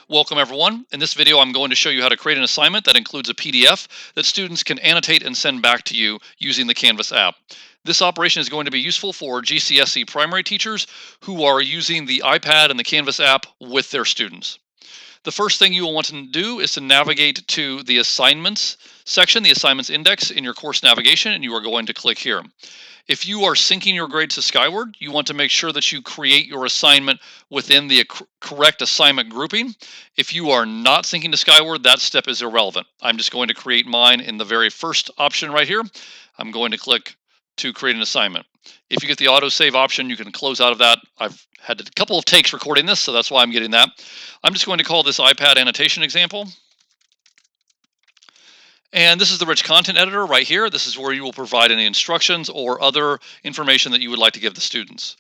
Welcome everyone. In this video, I'm going to show you how to create an assignment that includes a PDF that students can annotate and send back to you using the Canvas app. This operation is going to be useful for GCSC primary teachers who are using the iPad and the Canvas app with their students. The first thing you will want to do is to navigate to the assignments section, the assignments index in your course navigation, and you are going to click here. If you are syncing your grades to Skyward, you want to make sure that you create your assignment within the correct assignment grouping. If you are not syncing to Skyward, that step is irrelevant. I'm just going to create mine in the very first option right here. I'm going to click to create an assignment. If you get the autosave option, you can close out of that. I've had a couple of takes recording this, so that's why I'm getting that. I'm just going to call this iPad annotation example. And this is the rich content editor right here. This is where you will provide any instructions or other information that you would like to give the students.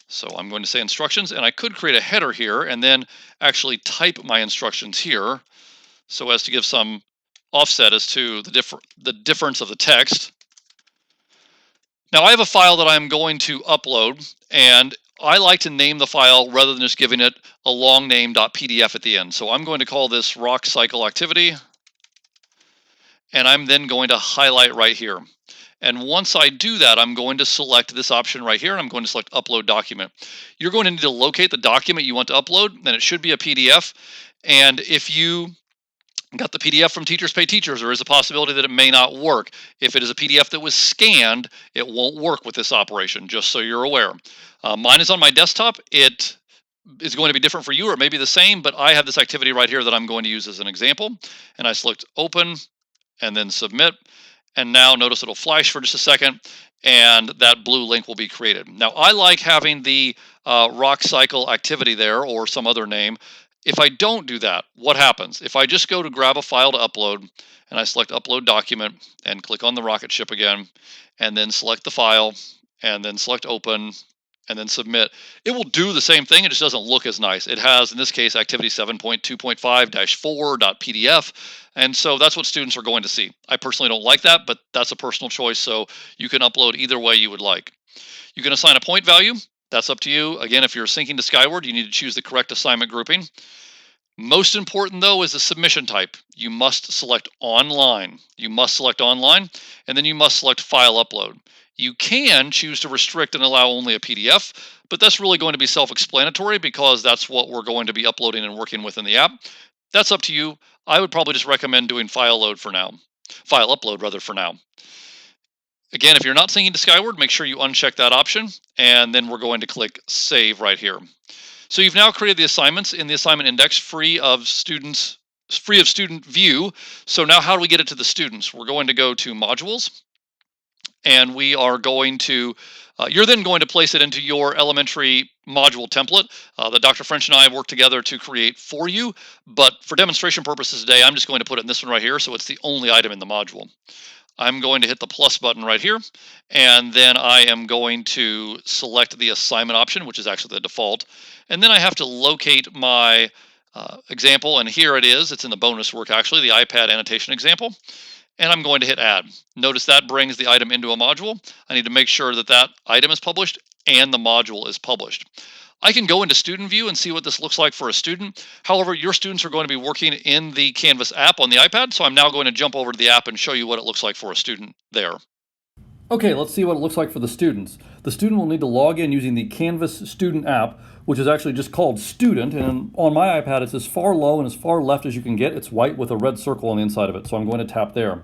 So I'm going to say instructions, and I could create a header here and then actually type my instructions here so as to give some offset as to the difference of the text. Now I have a file that I'm going to upload, and I like to name the file rather than just giving it a long name .pdf at the end. So I'm going to call this rock cycle activity. And I'm then going to highlight right here. And once I do that, I'm going to select this option right here, and I'm going to select Upload Document. You're going to need to locate the document you want to upload, and it should be a PDF. And if you got the PDF from Teachers Pay Teachers, there is a possibility that it may not work. If it is a PDF that was scanned, it won't work with this operation, just so you're aware. Mine is on my desktop. It is going to be different for you, or it may be the same, but I have this activity right here that I'm going to use as an example. And I select Open, and then submit. And now notice it'll flash for just a second, and that blue link will be created. Now I like having the rock cycle activity there, or some other name. If I don't do that, what happens? If I just go to grab a file to upload, and I select Upload Document, and click on the rocket ship again, and then select the file, and then select Open, and then submit, it will do the same thing. It just doesn't look as nice. It has, in this case, activity 7.2.5-4.pdf. And so that's what students are going to see. I personally don't like that, but that's a personal choice. So you can upload either way you would like. You can assign a point value. That's up to you. Again, if you're syncing to Skyward, you need to choose the correct assignment grouping. Most important, though, is the submission type. You must select online. You must select online, and then you must select file upload. You can choose to restrict and allow only a PDF, but that's really going to be self-explanatory because that's what we're going to be uploading and working with in the app. That's up to you. I would probably just recommend doing file upload rather for now. Again, if you're not syncing to Skyward, make sure you uncheck that option, and then we're going to click Save right here. So you've now created the assignments in the assignment index free of student view. So now how do we get it to the students? We're going to go to Modules, and we are going to, you're then going to place it into your elementary module template that Dr. French and I have worked together to create for you. But for demonstration purposes today, I'm just going to put it in this one right here, so it's the only item in the module. I'm going to hit the plus button right here, and then I am going to select the assignment option, which is actually the default. And then I have to locate my example, and here it is. It's in the bonus work, actually, the iPad annotation example. And I'm going to hit Add. Notice that brings the item into a module. I need to make sure that that item is published and the module is published. I can go into student view and see what this looks like for a student. However, your students are going to be working in the Canvas app on the iPad, so I'm now going to jump over to the app and show you what it looks like for a student there. Okay, let's see what it looks like for the students. The student will need to log in using the Canvas student app, which is actually just called Student, and on my iPad it's as far low and as far left as you can get. It's white with a red circle on the inside of it, so I'm going to tap there.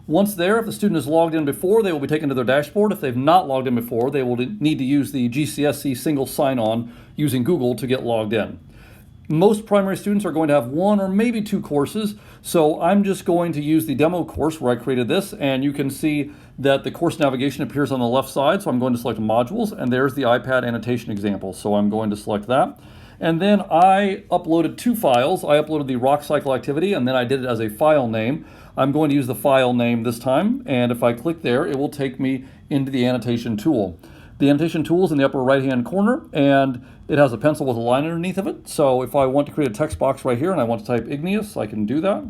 Once there, if the student has logged in before, they will be taken to their dashboard. If they've not logged in before, they will need to use the GCSC single sign-on using Google to get logged in. Most primary students are going to have one or maybe two courses, so I'm just going to use the demo course where I created this, and you can see that the course navigation appears on the left side, so I'm going to select Modules, and there's the iPad annotation example, so I'm going to select that. And then I uploaded two files. I uploaded the rock cycle activity, and then I did it as a file name. I'm going to use the file name this time, and if I click there, it will take me into the annotation tool. The annotation tool is in the upper right-hand corner, and it has a pencil with a line underneath of it. So if I want to create a text box right here and I want to type igneous, I can do that.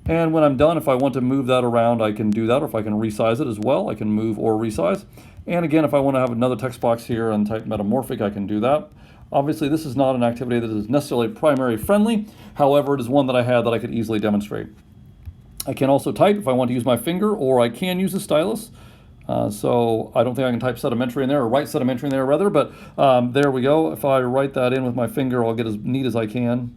And when I'm done, if I want to move that around, I can do that, or if I can resize it as well, I can move or resize. And again, if I want to have another text box here and type metamorphic, I can do that. Obviously, this is not an activity that is necessarily primary friendly. However, it is one that I had that I could easily demonstrate. I can also type if I want to use my finger, or I can use a stylus. So I don't think I can type sedimentary in there, or write sedimentary in there rather, but there we go. If I write that in with my finger, I'll get as neat as I can.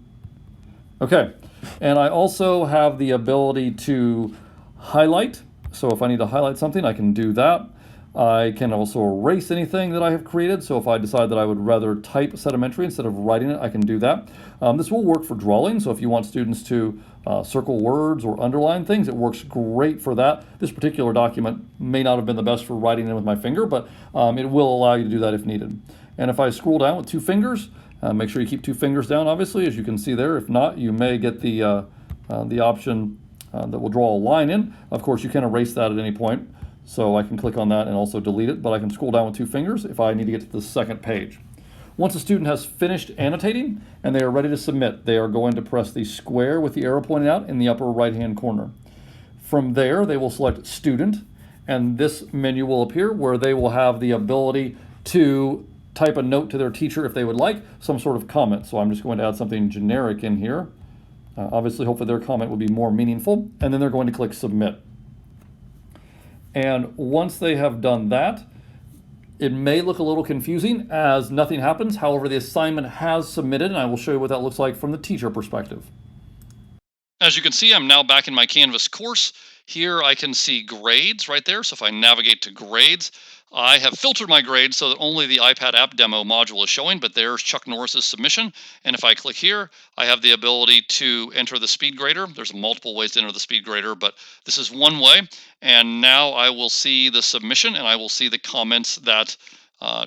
Okay, and I also have the ability to highlight. So if I need to highlight something, I can do that. I can also erase anything that I have created. So if I decide that I would rather type sedimentary instead of writing it, I can do that. This will work for drawing. So if you want students to circle words or underline things, it works great for that. This particular document may not have been the best for writing in with my finger, but it will allow you to do that if needed. And if I scroll down with two fingers, make sure you keep two fingers down, obviously, as you can see there. If not, you may get the option that will draw a line in. Of course, you can erase that at any point. So I can click on that and also delete it, but I can scroll down with two fingers if I need to get to the second page. Once a student has finished annotating and they are ready to submit, they are going to press the square with the arrow pointing out in the upper right-hand corner. From there, they will select Student, and this menu will appear where they will have the ability to type a note to their teacher if they would like, some sort of comment. So I'm just going to add something generic in here. Obviously, hopefully their comment would be more meaningful, and then they're going to click Submit. And once they have done that, it may look a little confusing as nothing happens. However, the assignment has submitted, and I will show you what that looks like from the teacher perspective. As you can see, I'm now back in my Canvas course. Here I can see grades right there. So if I navigate to grades, I have filtered my grades so that only the iPad app demo module is showing, but there's Chuck Norris's submission. And if I click here, I have the ability to enter the speed grader. There's multiple ways to enter the speed grader, but this is one way. And now I will see the submission, and I will see the comments that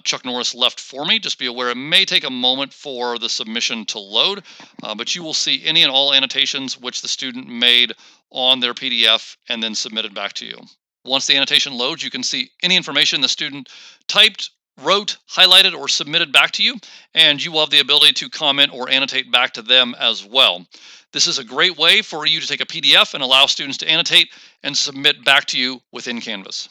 Chuck Norris left for me. Just be aware it may take a moment for the submission to load, but you will see any and all annotations which the student made on their PDF and then submitted back to you. Once the annotation loads, you can see any information the student typed, wrote, highlighted, or submitted back to you, and you will have the ability to comment or annotate back to them as well. This is a great way for you to take a PDF and allow students to annotate and submit back to you within Canvas.